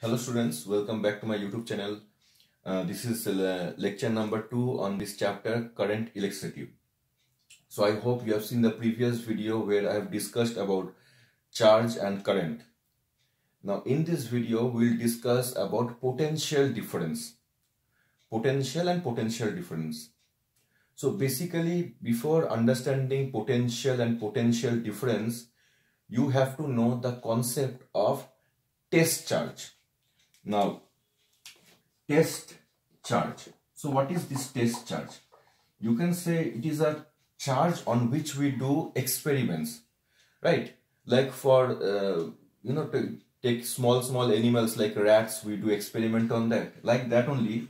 Hello students, welcome back to my YouTube channel. This is lecture number 2 on this chapter, current electricity. So I hope you have seen the previous video where I have discussed about charge and current. Now in this video we will discuss about potential difference. Potential and potential difference. So basically before understanding potential and potential difference, you have to know the concept of test charge. Now, test charge. So what is this test charge? You can say it is a charge on which we do experiments, right? Like for, to take small animals like rats, we do experiment on that. Like that only,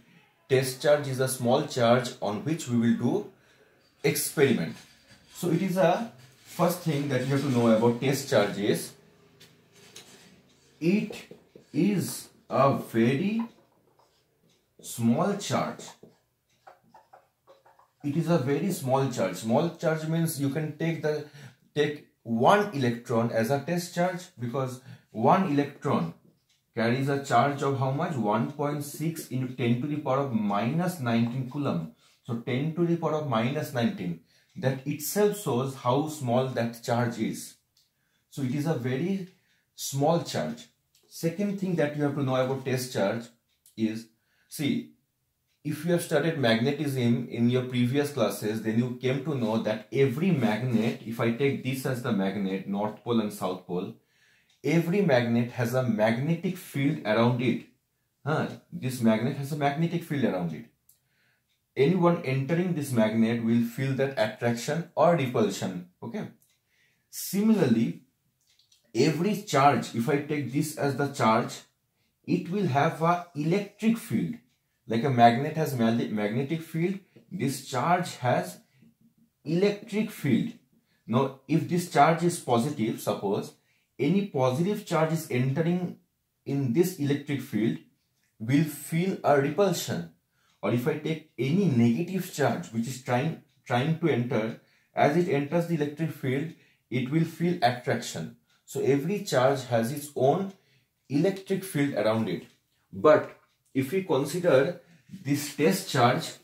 test charge is a small charge on which we will do experiment. So it is a first thing that you have to know about test charge is, it is a very small charge. It is a very small charge. Small charge means you can take one electron as a test charge, because one electron carries a charge of how much? 1.6 into 10 to the power of minus 19 coulomb. So 10 to the power of minus 19. That itself shows how small that charge is. So it is a very small charge. Second thing that you have to know about test charge is, see, if you have studied magnetism in your previous classes, then you came to know that every magnet, if I take this as the magnet, North Pole and South Pole, every magnet has a magnetic field around it. This magnet has a magnetic field around it. Anyone entering this magnet will feel that attraction or repulsion. Okay. Similarly, every charge, if I take this as the charge, it will have a electric field. Like a magnet has magnetic field, this charge has electric field. Now, if this charge is positive, suppose any positive charge is entering in this electric field, will feel a repulsion. Or if I take any negative charge which is trying to enter, as it enters the electric field, it will feel attraction. So every charge has its own electric field around it. But if we consider this test charge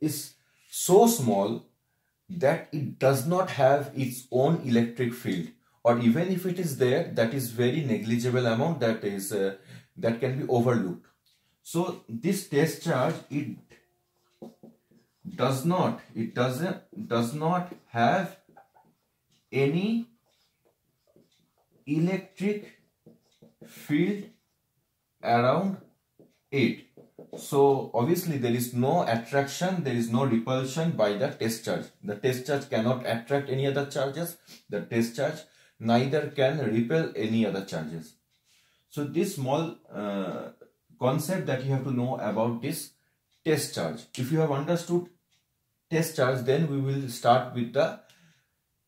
is so small that it does not have its own electric field, or even if it is there, that is very negligible amount that is that can be overlooked. So this test charge, it does not have any electric field around it. So obviously there is no attraction, there is no repulsion by the test charge. The test charge cannot attract any other charges. The test charge neither can repel any other charges. So this small concept that you have to know about this test charge. If you have understood test charge, then we will start with the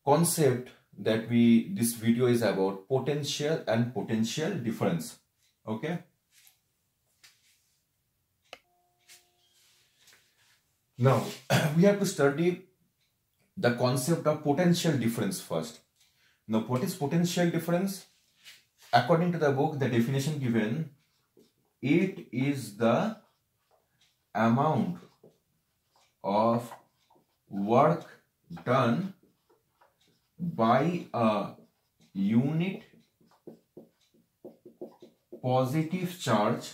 concept that this video is about, potential and potential difference. Okay. Now we have to study the concept of potential difference first. Now what is potential difference? According to the book, the definition given, it is the amount of work done by a unit positive charge.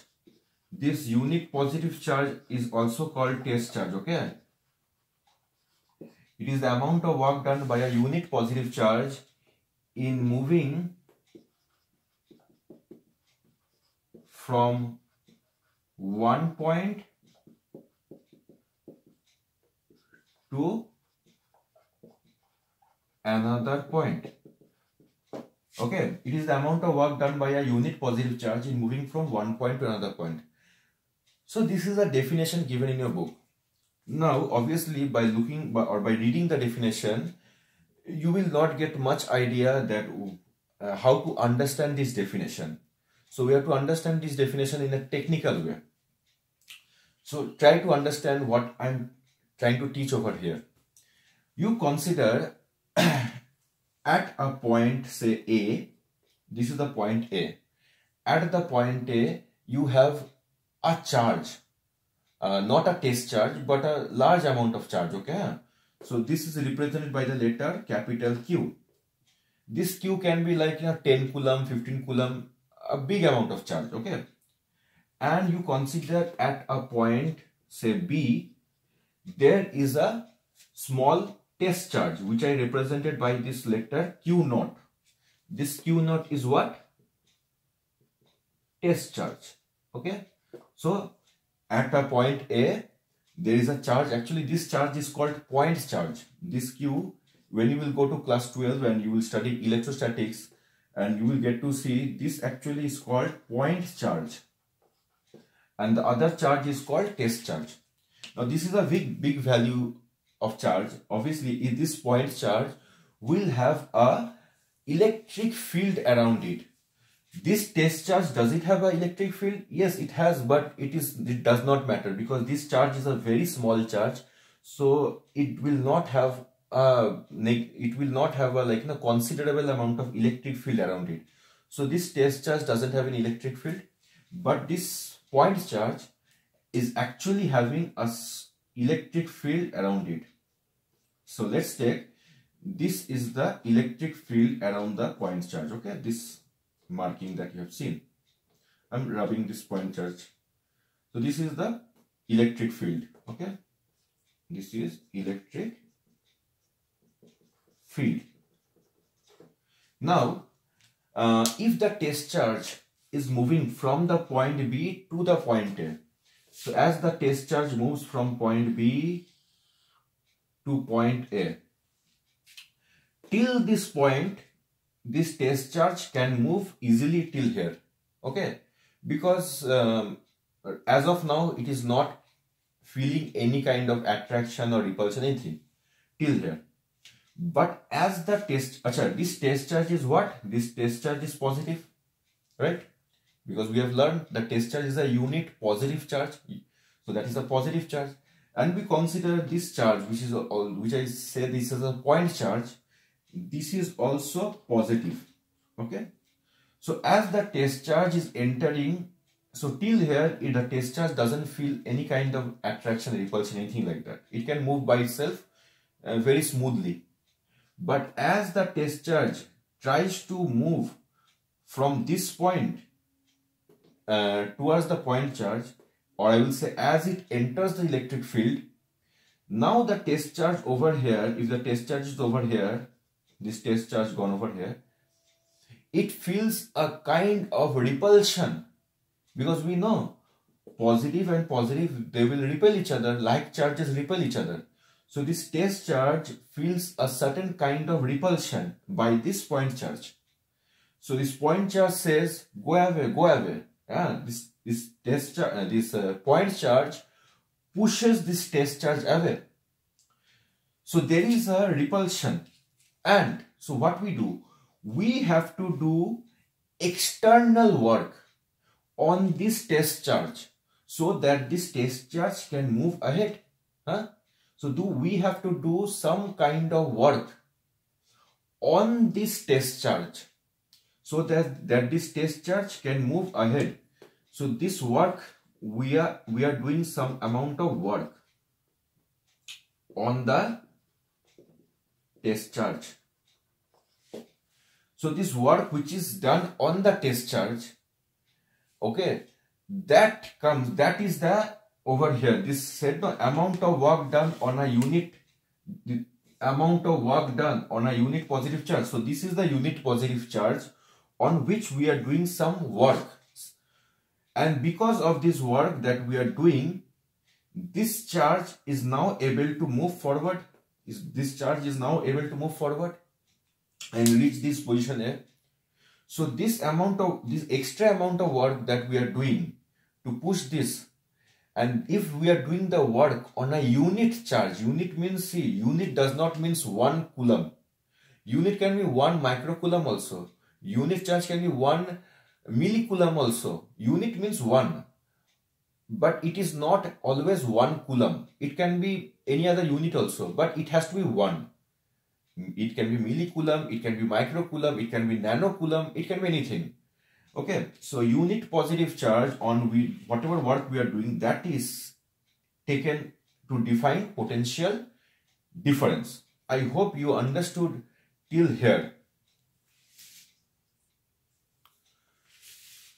This unit positive charge is also called test charge. Okay, it is the amount of work done by a unit positive charge in moving from one point to another point. Okay, it is the amount of work done by a unit positive charge in moving from one point to another point. So this is a definition given in your book. Now obviously by reading the definition, you will not get much idea that how to understand this definition. So we have to understand this definition in a technical way. So try to understand what I'm trying to teach over here. You consider at a point, say A, This is the point A. At the point A, you have a charge, not a test charge, but a large amount of charge, okay? So this is represented by the letter capital Q. This Q can be like 10 coulomb, 15 coulomb, a big amount of charge, okay? And you consider at a point, say B, there is a small test charge which I represented by this letter Q naught. This Q naught is what? Test charge, okay? So at a point A, there is a charge. Actually, this charge is called point charge. This Q, when you will go to class 12 and you will study electrostatics, and you will get to see this actually is called point charge. And the other charge is called test charge. Now, this is a big value of charge. Obviously, if this point charge will have a electric field around it. This test charge, does it have an electric field? Yes, it has, but it does not matter because this charge is a very small charge, so it will not have a considerable amount of electric field around it. So this test charge doesn't have an electric field, but this point charge is actually having a electric field around it. So let's take this is the electric field around the point charge, okay? This marking that you have seen, I'm rubbing this point charge. So this is the electric field, okay? This is electric field. Now, if the test charge is moving from the point B to the point A, so as the test charge moves from point B to point A, till this point, this test charge can move easily till here, okay? Because as of now, it is not feeling any kind of attraction or repulsion, anything, till here. But as the this test charge is what? This test charge is positive, right? Because we have learned the test charge is a unit positive charge. So that is a positive charge. And we consider this charge, which I say this is a point charge. This is also positive, okay? So as the test charge is entering, so till here, the test charge doesn't feel any kind of attraction, repulsion, anything like that. It can move by itself very smoothly. But as the test charge tries to move from this point towards the point charge, or I will say as it enters the electric field, now the test charge over here, if the test charge is over here, this test charge gone over here, it feels a kind of repulsion, because we know positive and positive, they will repel each other, like charges repel each other. So this test charge feels a certain kind of repulsion by this point charge. So this point charge says, go away, go away. This point charge pushes this test charge away. So there is a repulsion. And so what we do? We have to do external work on this test charge so that this test charge can move ahead. So we have to do some kind of work on this test charge so that this test charge can move ahead. So this work, we are doing some amount of work on the test charge. So this work which is done on the test charge, okay, that is the over here, this said no amount of work done on a unit, the amount of work done on a unit positive charge. So this is the unit positive charge on which we are doing some work. And because of this work that we are doing, this charge is now able to move forward. This charge is now able to move forward and reach this position A. So this extra amount of work that we are doing to push this, and if we are doing the work on a unit charge, unit means, see, unit does not means 1 coulomb. Unit can be 1 microcoulomb also. Unit charge can be 1 millicoulomb also. Unit means 1. But it is not always 1 coulomb. It can be any other unit also, but it has to be 1. It can be millicoulomb, it can be microcoulomb, it can be nanocoulomb, it can be anything. Okay, so unit positive charge on whatever work we are doing, that is taken to define potential difference. I hope you understood till here.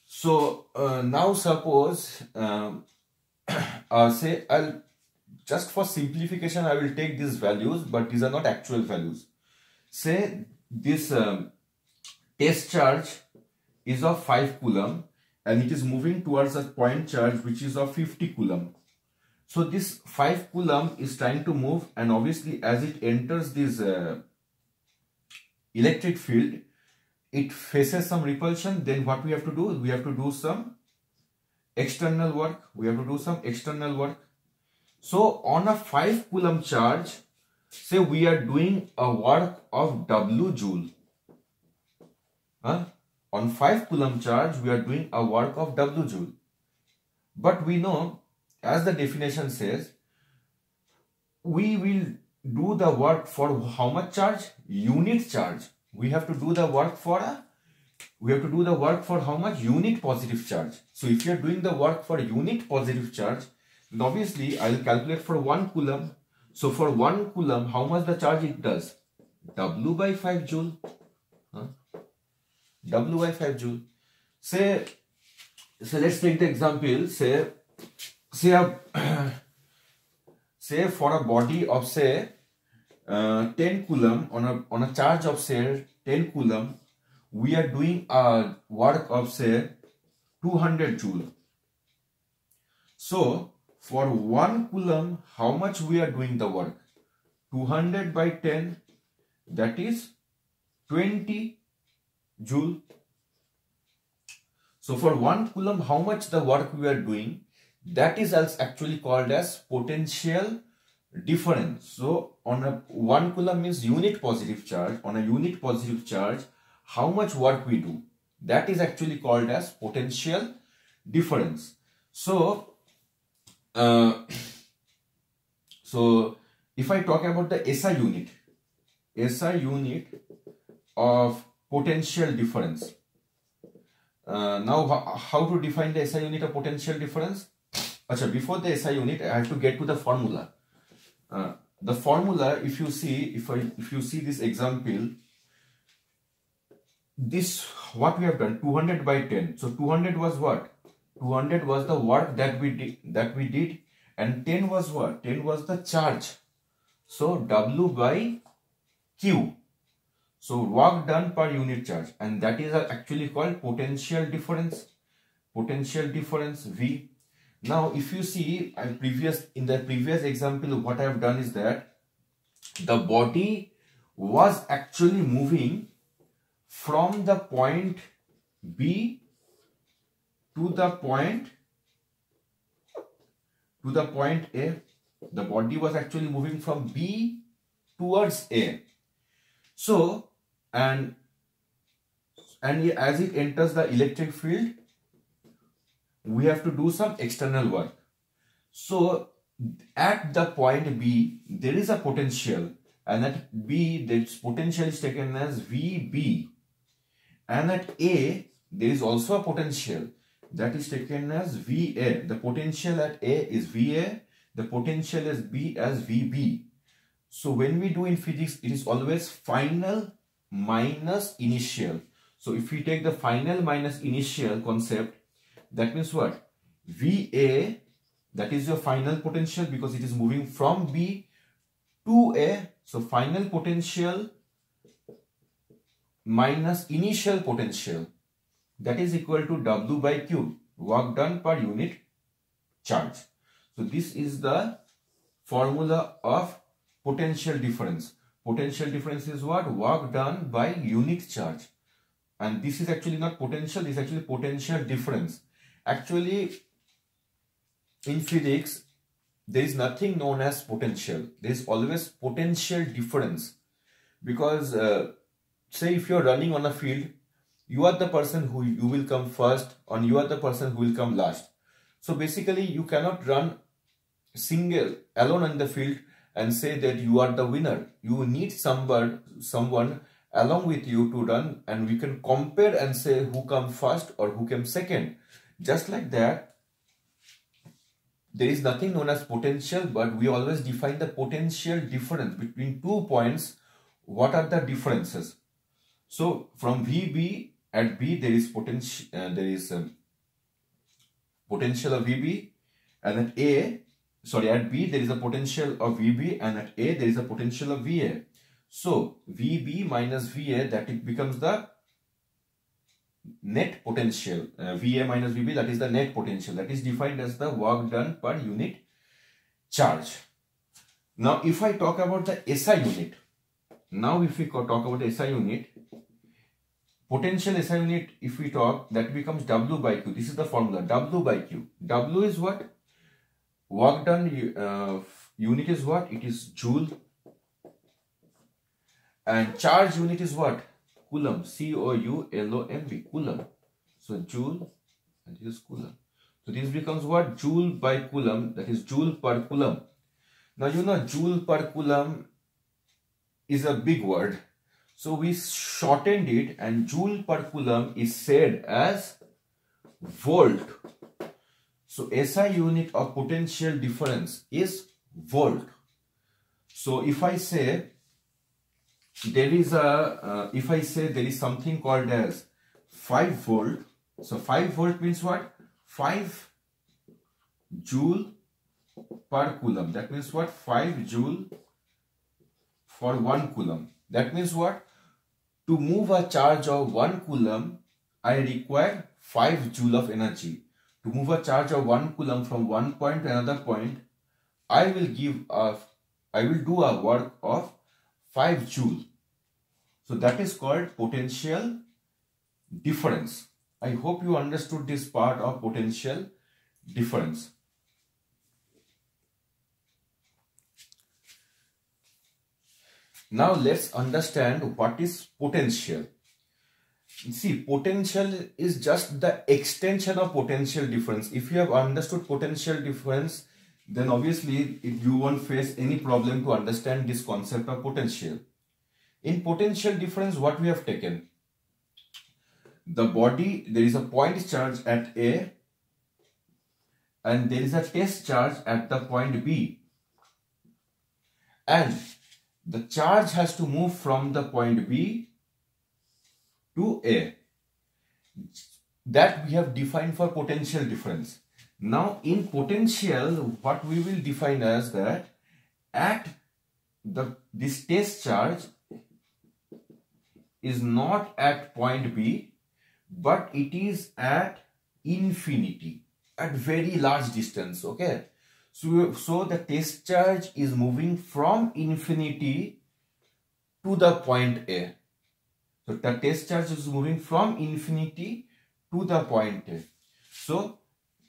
So now suppose say I'll just for simplification I will take these values, but these are not actual values. Say this test charge is of 5 coulomb and it is moving towards a point charge which is of 50 coulomb. So this 5 coulomb is trying to move, and obviously as it enters this electric field, it faces some repulsion. Then what we have to do? We have to do some external work. So on a 5 coulomb charge, say we are doing a work of W joule. On 5 coulomb charge, we are doing a work of W joule. But we know, as the definition says, we will do the work for how much charge? Unit charge. We have to do the work for how much? Unit positive charge. So if you are doing the work for unit positive charge, then obviously I will calculate for 1 coulomb. So for 1 coulomb, how much the charge it does? W by 5 joule. W by 5 joule. Say let's take the example. Say for a body of say 10 coulomb on a charge of say 10 coulomb, we are doing a work of say 200 joule. So for 1 coulomb, how much we are doing the work? 200 by 10, that is 20 joule. So for 1 coulomb, how much the work we are doing? That is actually called as potential difference. So on a 1 coulomb means unit positive charge. On a unit positive charge, how much work we do? That is actually called as potential difference. So if I talk about the SI unit of potential difference. Now how to define the SI unit of potential difference? Before the SI unit, I have to get to the formula. The formula, if you see this example, this what we have done, 200 by 10. So 200 was what? 200 was the work that we did, and 10 was what? 10 was the charge. So W by Q. So work done per unit charge, and that is actually called potential difference. Potential difference V. Now, if you see in the previous example, what I have done is that the body was actually moving from the point B to the point A. The body was actually moving from B towards A. So, and as it enters the electric field, we have to do some external work. So at the point B, there is a potential, and at B, this potential is taken as VB. And at A, there is also a potential that is taken as VA. The potential at A is VA, the potential is B as VB. So when we do in physics, it is always final minus initial. So if we take the final minus initial concept, that means what? VA, that is your final potential because it is moving from B to A. So final potential minus initial potential, that is equal to W by Q, work done per unit charge. So this is the formula of potential difference. Potential difference is what? Work done by unit charge. And this is actually not potential, this is actually potential difference. Actually, in physics, there is nothing known as potential. There is always potential difference. Because say if you are running on a field, you are the person who you will come first, and you are the person who will come last. So basically, you cannot run alone in the field and say that you are the winner. You need someone along with you to run, and we can compare and say who come first or who came second. Just like that, there is nothing known as potential, but we always define the potential difference between 2 points. What are the differences? So from VB at B there is potential, potential of VB, and at at B there is a potential of VB, and at A there is a potential of VA. So VB minus VA, that it becomes the net potential. VA minus VB, that is the net potential, that is defined as the work done per unit charge. Now if I talk about the SI unit, potential SI unit, if we talk, that becomes W by Q. This is the formula, W by Q. W is what? Work done unit is what? It is joule. And charge unit is what? Coulomb. C-O-U-L-O-M-B. Coulomb. So joule, and this is coulomb. So this becomes what? Joule by coulomb, that is joule per coulomb. Now you know joule per coulomb is a big word. So we shortened it, and joule per coulomb is said as volt. So SI unit of potential difference is volt. So if I say there is something called as 5 volt. So 5 volt means what? 5 joule per coulomb. That means what? 5 joule for 1 coulomb. That means what? To move a charge of 1 coulomb, I require 5 joule of energy. To move a charge of 1 coulomb from one point to another point, I will do a work of 5 joule. So that is called potential difference. I hope you understood this part of potential difference. Now let's understand what is potential. See, potential is just the extension of potential difference. If you have understood potential difference, then obviously you won't face any problem to understand this concept of potential. In potential difference, what we have taken? The body, there is a point charge at A, and there is a test charge at the point B. And the charge has to move from the point B to A. That we have defined for potential difference. Now in potential, what we will define as that at this test charge is not at point B, but it is at infinity, at very large distance. Okay, so the test charge is moving from infinity to the point A. So the test charge is moving from infinity to the point A. So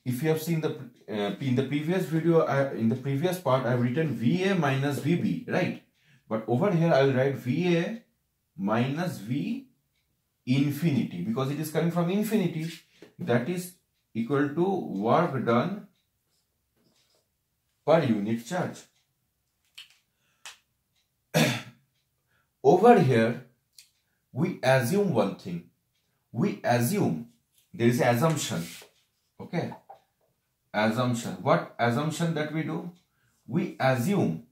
if you have seen in the previous video, in the previous part, I have written VA minus VB, right? But over here I will write VA minus V infinity, because it is coming from infinity. That is equal to work done per unit charge. Over here, we assume one thing. We assume, there is an assumption. Okay. Assumption. What assumption that we do? We assume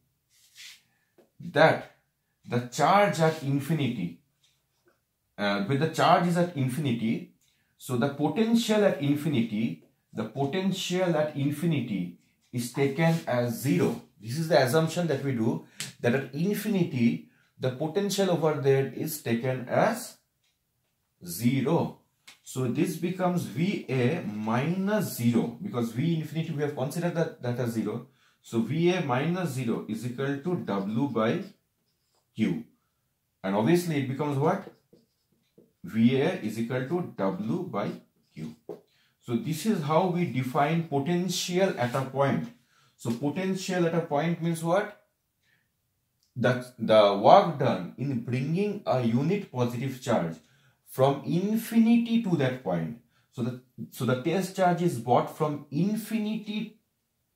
that the charge at infinity, with the charge is at infinity, so the potential at infinity is taken as 0. This is the assumption that we do, that at infinity the potential over there is taken as 0. So this becomes VA minus 0, because V infinity we have considered that as 0. So VA minus 0 is equal to W by Q. And obviously it becomes what? VA is equal to W by Q. So this is how we define potential at a point. So potential at a point means what? That the work done in bringing a unit positive charge from infinity to that point. So the test charge is brought from infinity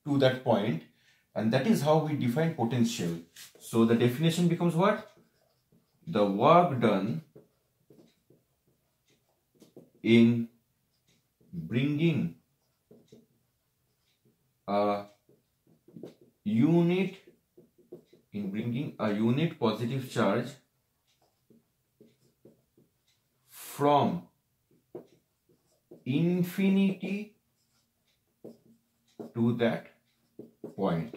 to that point, and that is how we define potential. So the definition becomes what? The work done in bringing a unit positive charge from infinity to that point.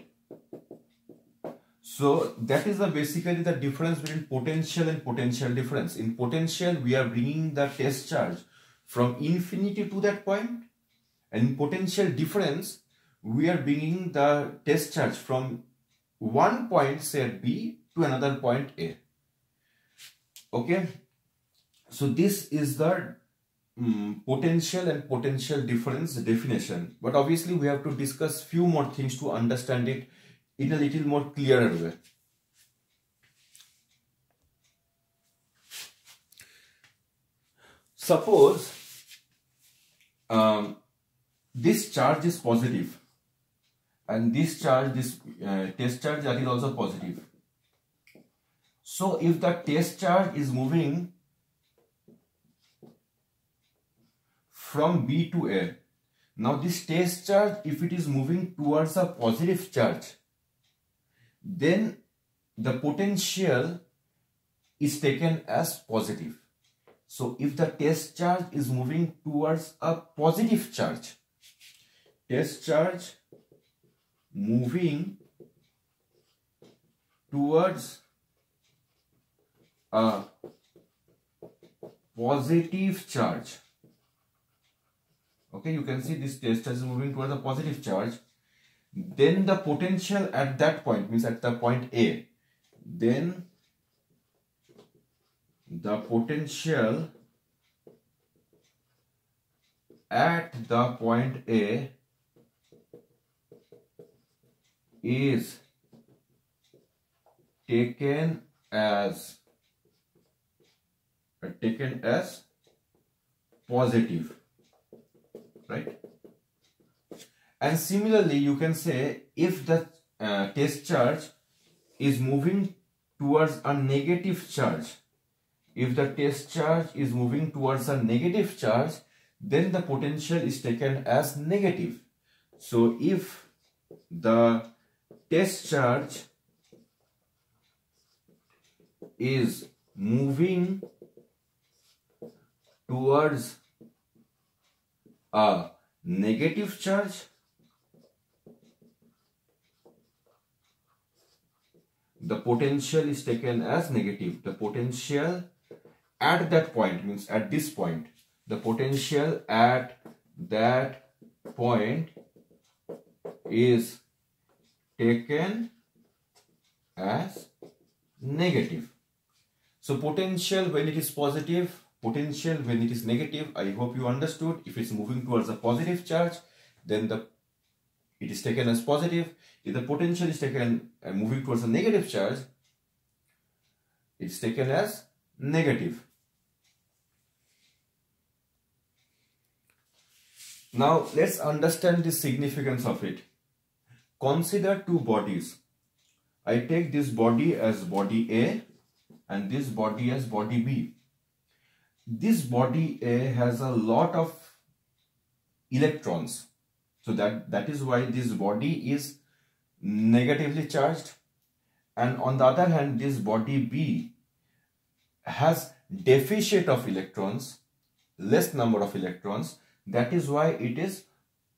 So that is basically the difference between potential and potential difference. In potential, we are bringing the test charge from infinity to that point, and in potential difference, we are bringing the test charge from one point, say B, to another point A. Okay, so this is the potential and potential difference definition, but obviously we have to discuss few more things to understand it in a little more clearer way. Suppose this charge is positive, and this charge, this test charge, that is also positive. So if the test charge is moving from B to A, now this test charge, if it is moving towards a positive charge, then the potential is taken as positive. So if the test charge is moving towards a positive charge, test charge moving towards a positive charge. Okay, you can see this test charge is moving towards a positive charge. Then the potential at that point, means at the point A, then the potential at the point A is taken as positive, right? And similarly, you can say if the test charge is moving towards a negative charge, if the test charge is moving towards a negative charge, then the potential is taken as negative. So if the test charge is moving towards a negative charge, the potential is taken as negative. The potential at that point, means at this point, the potential at that point is taken as negative. So potential when it is positive, potential when it is negative, I hope you understood. If it's moving towards a positive charge, then it is taken as positive. If the potential is taken moving towards a negative charge, it's taken as negative. Now let's understand the significance of it. Consider two bodies. I take this body as body A and this body as body B. This body A has a lot of electrons. So that is why this body is negatively charged. And on the other hand, this body B has deficit of electrons, less number of electrons. That is why it is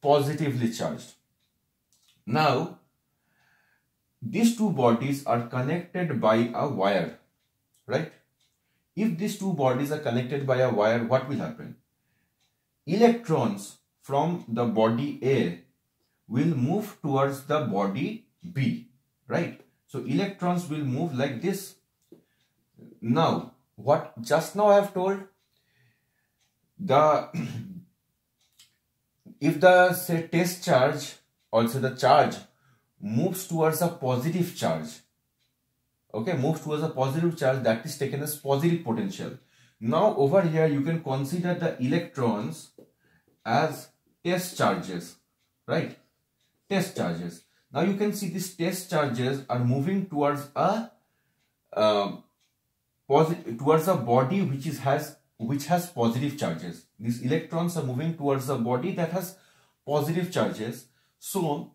positively charged. Now, these two bodies are connected by a wire, right? If these two bodies are connected by a wire, what will happen? Electrons from the body A will move towards the body B, right? So electrons will move like this. Now, what just now I have told, if the say test charge, also the charge moves towards a positive charge, okay, moves towards a positive charge, that is taken as positive potential. Now over here you can consider the electrons as test charges, right? Test charges. Now you can see these test charges are moving towards a towards a body which has positive charges. These electrons are moving towards a body that has positive charges. So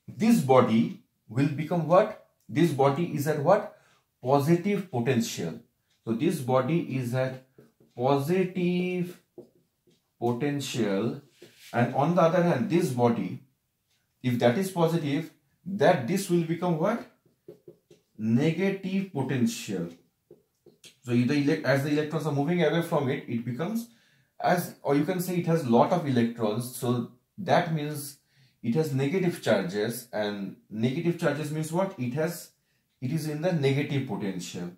this body will become what? This body is at what? Positive potential. So this body is at positive potential, and on the other hand, this body, if that is positive, that this will become what? Negative potential. So as the electrons are moving away from it, it becomes or you can say it has lot of electrons. So that means it has negative charges, and negative charges means what? It is in the negative potential.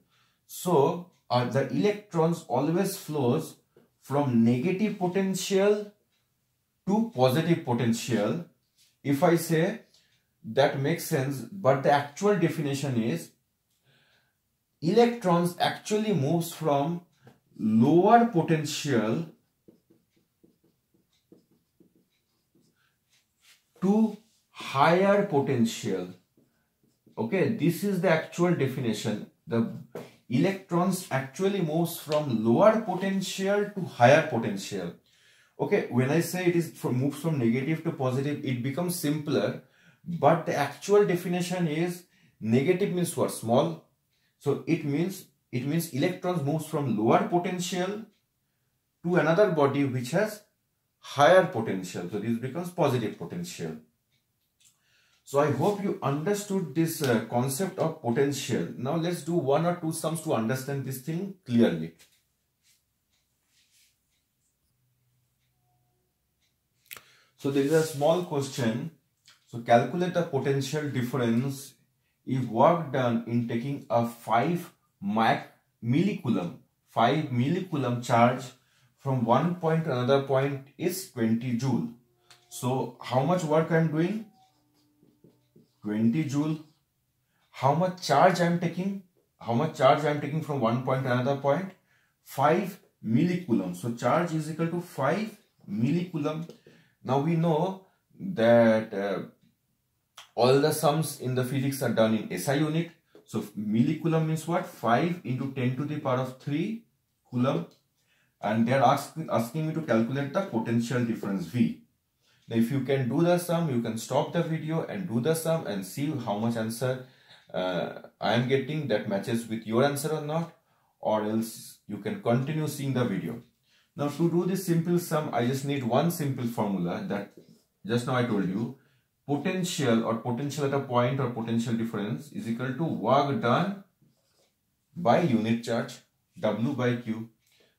So the electrons always flows from negative potential to positive potential. If I say, that makes sense, but the actual definition is electrons actually moves from lower potential to higher potential. Okay, this is the actual definition. The electrons actually moves from lower potential to higher potential. Okay, when I say moves from negative to positive, it becomes simpler, but the actual definition is negative means what? Small. So it means electrons moves from lower potential to another body which has higher potential. So this becomes positive potential. So I hope you understood this concept of potential. Now let's do one or two sums to understand this thing clearly. So there is a small question. So calculate the potential difference if work done in taking a 5 millicoulomb charge from one point to another point is 20 joule. So how much work I am doing? 20 joule. How much charge I am taking? How much charge I am taking from one point to another point? 5 millicoulomb. So charge is equal to 5 millicoulomb. Now we know that all the sums in the physics are done in SI unit. So millicoulomb means what? 5 into 10 to the power of 3 coulomb. And they are asking me to calculate the potential difference V. Now if you can do the sum, you can stop the video and do the sum and see how much answer I am getting that matches with your answer or not, or else you can continue seeing the video. Now to do this simple sum, I just need one simple formula that just now I told you. Potential or potential at a point or potential difference is equal to work done by unit charge, W by Q.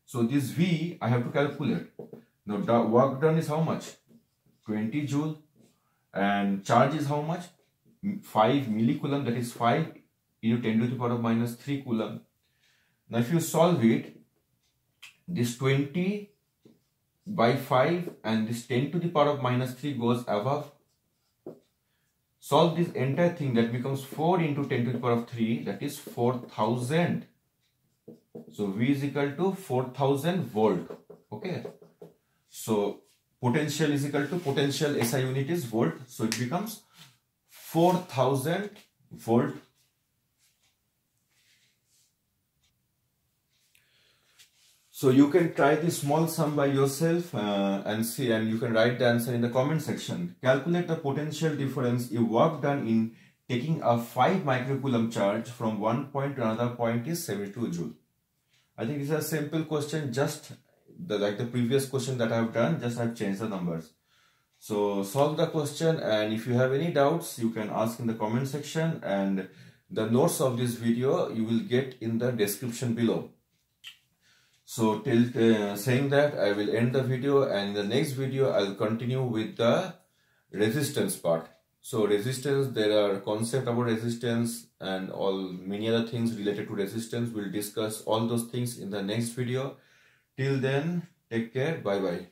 So this V I have to calculate. Now the work done is how much? 20 joule, and charge is how much? 5 millicoulomb, that is 5 into 10 to the power of minus 3 coulomb. Now if you solve it, this 20 by 5 and this 10 to the power of minus 3 goes above. Solve this entire thing, that becomes 4 into 10 to the power of 3, that is 4000. So V is equal to 4000 volt. Okay. So potential is equal to potential SI unit is volt. So it becomes 4000 volt. So you can try this small sum by yourself and see, and you can write the answer in the comment section. Calculate the potential difference if work done in taking a 5 microcoulomb charge from one point to another point is 72 joule. I think it's a simple question, just like the previous question that I have done, just I've changed the numbers. So solve the question, and if you have any doubts, you can ask in the comment section, and the notes of this video you will get in the description below. So till saying that, I will end the video, and in the next video I'll continue with the resistance part. So resistance, there are concepts about resistance and many other things related to resistance. We'll discuss all those things in the next video. Till then, take care. Bye bye.